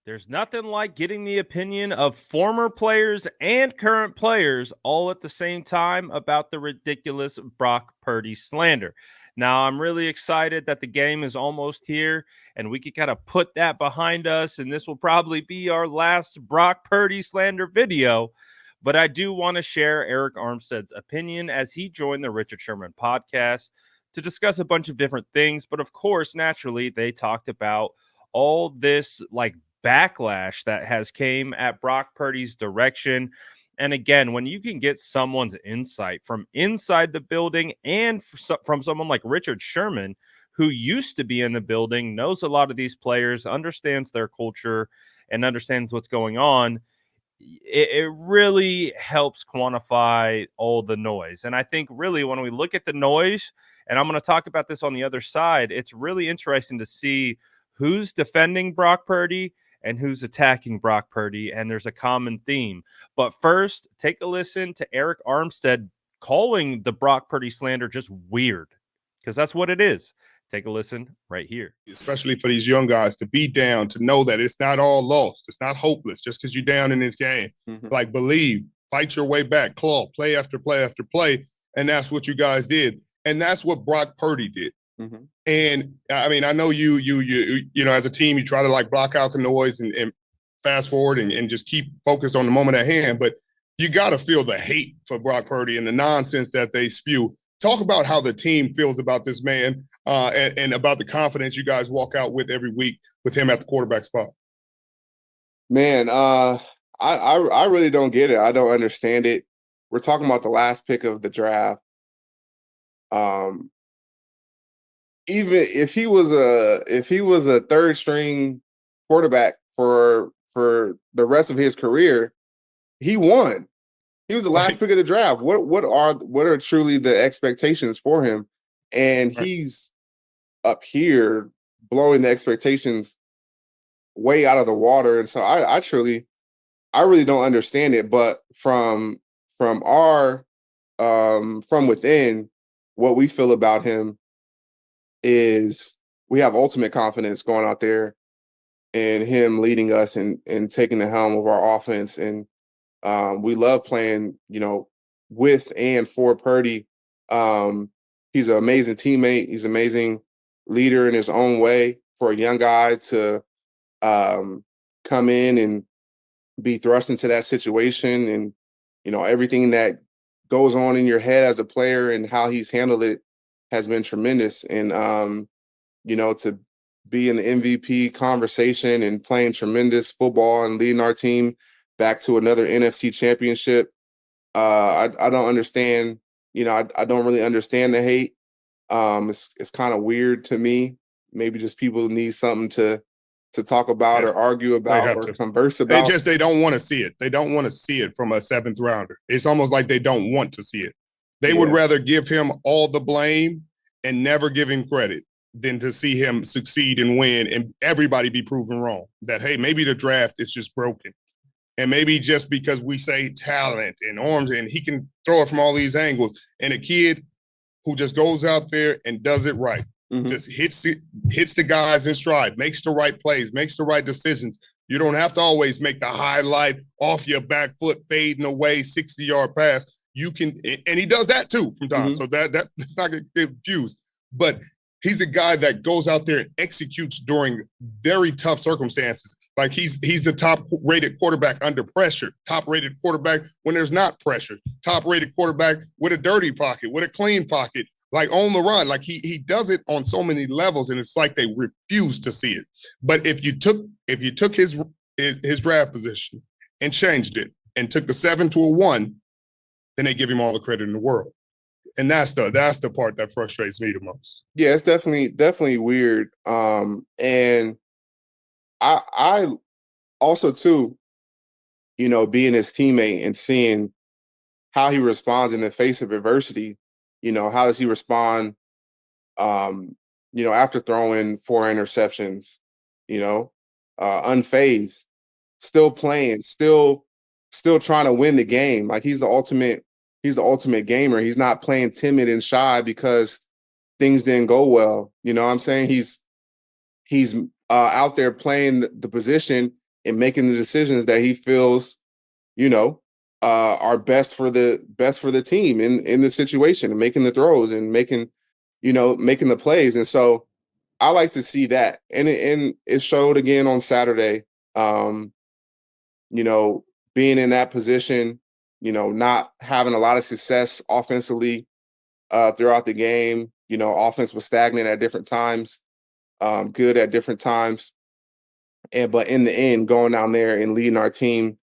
There's nothing like getting the opinion of former players and current players all at the same time about the ridiculous Brock Purdy slander. Now, I'm really excited that the game is almost here and we can kind of put that behind us. And this will probably be our last Brock Purdy slander video. But I do want to share Arik Armstead's opinion as he joined the Richard Sherman podcast to discuss a bunch of different things. But of course, naturally, they talked about all this like backlash that has came at Brock Purdy's direction. And again, when you can get someone's insight from inside the building and from someone like Richard Sherman, who used to be in the building, knows a lot of these players, understands their culture, and understands what's going on, it really helps quantify all the noise. And I think really when we look at the noise, and I'm going to talk about this on the other side, it's really interesting to see who's defending Brock Purdy and who's attacking Brock Purdy, and there's a common theme. But first, take a listen to Arik Armstead calling the Brock Purdy slander just weird, because that's what it is. Take a listen right here. Especially for these young guys to be down, to know that it's not all lost. It's not hopeless just because you're down in this game. Like, believe, fight your way back, claw, play after play after play. And that's what you guys did. And that's what Brock Purdy did. And I mean, I know you know, as a team, you try to like block out the noise and fast forward and just keep focused on the moment at hand. But you got to feel the hate for Brock Purdy and the nonsense that they spew. Talk about how the team feels about this man and about the confidence you guys walk out with every week with him at the quarterback spot. Man, I really don't get it. I don't understand it. We're talking about the last pick of the draft. Even if he was a third string quarterback for the rest of his career, he won. He was the last pick of the draft. What are truly the expectations for him? And he's up here blowing the expectations way out of the water. And so I really don't understand it. But from within, what we feel about him is we have ultimate confidence going out there and him leading us and taking the helm of our offense. And we love playing, you know, with and for Purdy. He's an amazing teammate. He's an amazing leader in his own way for a young guy to come in and be thrust into that situation. And, you know, everything that goes on in your head as a player and how he's handled it has been tremendous. And, you know, to be in the MVP conversation and playing tremendous football and leading our team back to another NFC championship. I don't understand, you know, I don't really understand the hate. It's kind of weird to me. Maybe just people need something to talk about or argue about or converse about. They don't want to see it. They don't want to see it from a seventh rounder. It's almost like they don't want to see it. They would rather give him all the blame and never give him credit than to see him succeed and win and everybody be proven wrong. That, hey, maybe the draft is just broken. And maybe just because we say talent and arms and he can throw it from all these angles, and a kid who just goes out there and does it right, just hits the guys in stride, makes the right plays, makes the right decisions. You don't have to always make the highlight off your back foot, fading away, 60-yard pass. You can, and he does that too from time. So that's not going to get confused. But he's a guy that goes out there and executes during very tough circumstances. Like he's the top-rated quarterback under pressure, top-rated quarterback when there's not pressure, top-rated quarterback with a dirty pocket, with a clean pocket, like on the run. Like he does it on so many levels, and it's like they refuse to see it. But if you took his draft position and changed it and took the 7 to a 1, then they give him all the credit in the world. And that's the part that frustrates me the most. Yeah, it's definitely weird. And I also too, you know, being his teammate and seeing how he responds in the face of adversity. You know, how does he respond? You know, after throwing 4 interceptions, you know, unfazed, still playing, still trying to win the game. Like he's the ultimate gamer. He's not playing timid and shy because things didn't go well. You know what I'm saying? He's out there playing the position and making the decisions that he feels, are best for the team in the situation, and making the throws and making the plays. And so I like to see that. And it showed again on Saturday. Um, you know, being in that position, not having a lot of success offensively throughout the game. Offense was stagnant at different times, good at different times. But in the end, going down there and leading our team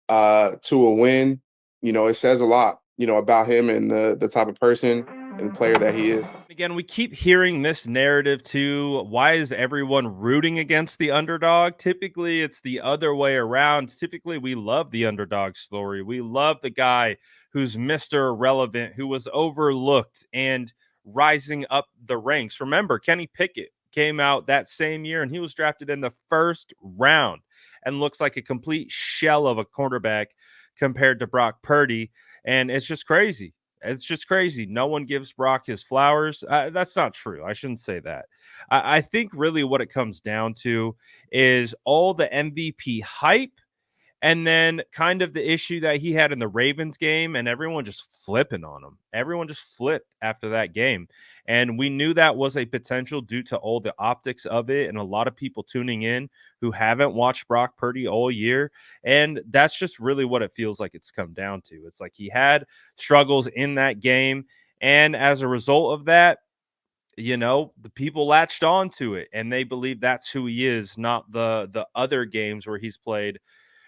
to a win, it says a lot, about him and the type of person and player that he is. Again, we keep hearing this narrative too. Why is everyone rooting against the underdog? Typically, it's the other way around. Typically, we love the underdog story. We love the guy who's Mr. Irrelevant, who was overlooked and rising up the ranks. Remember, Kenny Pickett came out that same year and he was drafted in the first round and looks like a complete shell of a quarterback compared to Brock Purdy. And it's just crazy. It's just crazy. No one gives Brock his flowers. That's not true. I shouldn't say that. I think really what it comes down to is all the MVP hype and then kind of the issue that he had in the Ravens game and everyone just flipping on him. Everyone just flipped after that game. And we knew that was a potential due to all the optics of it and a lot of people tuning in who haven't watched Brock Purdy all year. And that's just really what it feels like it's come down to. It's like he had struggles in that game. And as a result of that, the people latched on to it and they believe that's who he is, not the other games where he's played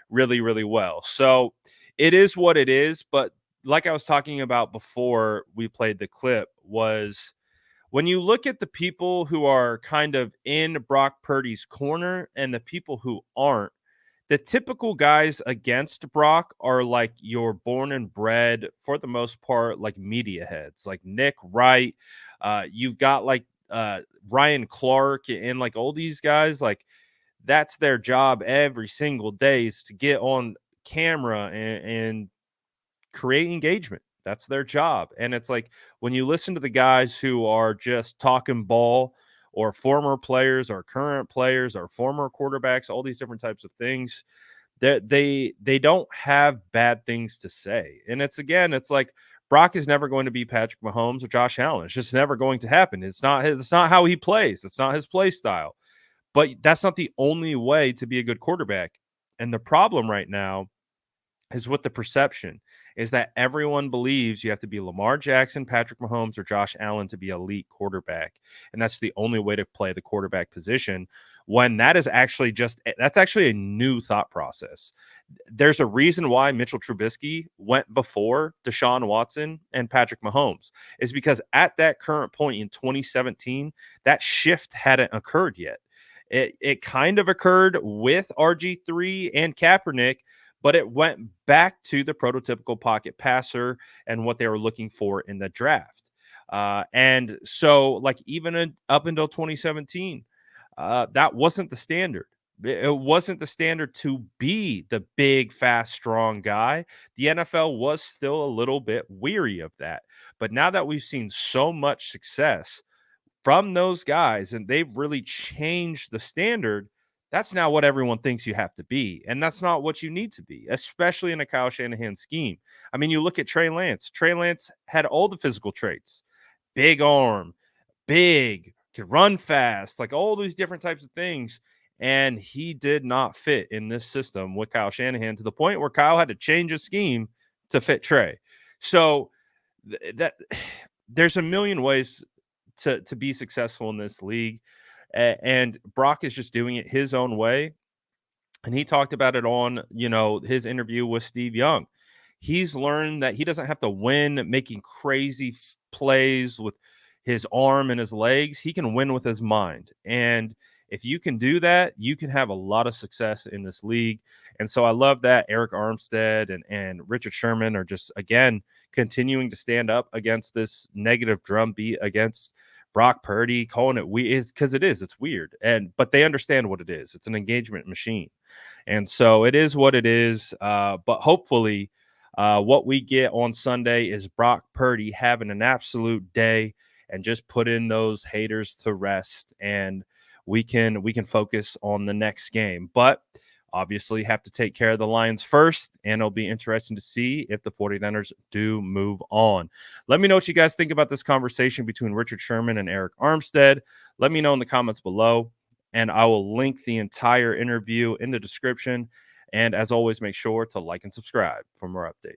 really, really well. So it is what it is. But like I was talking about before we played the clip, was when you look at the people who are kind of in Brock Purdy's corner and the people who aren't, the typical guys against Brock are like your born and bred, for the most part, like media heads, like Nick Wright. You've got like Ryan Clark and like all these guys, like that's their job every single day, is to get on camera and create engagement. That's their job. And it's like when you listen to the guys who are just talking ball, or former players or current players or former quarterbacks, all these different types of things, that they don't have bad things to say. And it's like Brock is never going to be Patrick Mahomes or Josh Allen. It's just never going to happen. It's not how he plays. It's not his play style. But that's not the only way to be a good quarterback. And the problem right now is with the perception is that everyone believes you have to be Lamar Jackson, Patrick Mahomes, or Josh Allen to be elite quarterback. And that's the only way to play the quarterback position, when that's actually a new thought process. There's a reason why Mitchell Trubisky went before Deshaun Watson and Patrick Mahomes, is because at that current point in 2017, that shift hadn't occurred yet. It kind of occurred with RG3 and Kaepernick, but it went back to the prototypical pocket passer and what they were looking for in the draft. And so, like, even up until 2017, that wasn't the standard. It wasn't the standard to be the big, fast, strong guy. The NFL was still a little bit weary of that. But now that we've seen so much success from those guys and they've really changed the standard, that's now what everyone thinks you have to be. And that's not what you need to be, especially in a Kyle Shanahan scheme. I mean, you look at Trey Lance. Trey Lance had all the physical traits: big arm, big, could run fast, like all these different types of things. And he did not fit in this system with Kyle Shanahan, to the point where Kyle had to change his scheme to fit Trey. So that there's a million ways to be successful in this league. And Brock is just doing it his own way. And he talked about it on, his interview with Steve Young. He's learned that he doesn't have to win making crazy plays with his arm and his legs. He can win with his mind. And if you can do that, you can have a lot of success in this league. And so I love that Arik Armstead and Richard Sherman are just, again, continuing to stand up against this negative drumbeat against Brock Purdy, calling it weird, because it's weird. But they understand what it is. It's an engagement machine. And so it is what it is. But hopefully what we get on Sunday is Brock Purdy having an absolute day and just putting those haters to rest. And we can focus on the next game. But obviously have to take care of the Lions first, and it'll be interesting to see if the 49ers do move on. Let me know what you guys think about this conversation between Richard Sherman and Arik Armstead. Let me know in the comments below, and I will link the entire interview in the description. And as always, make sure to like and subscribe for more updates.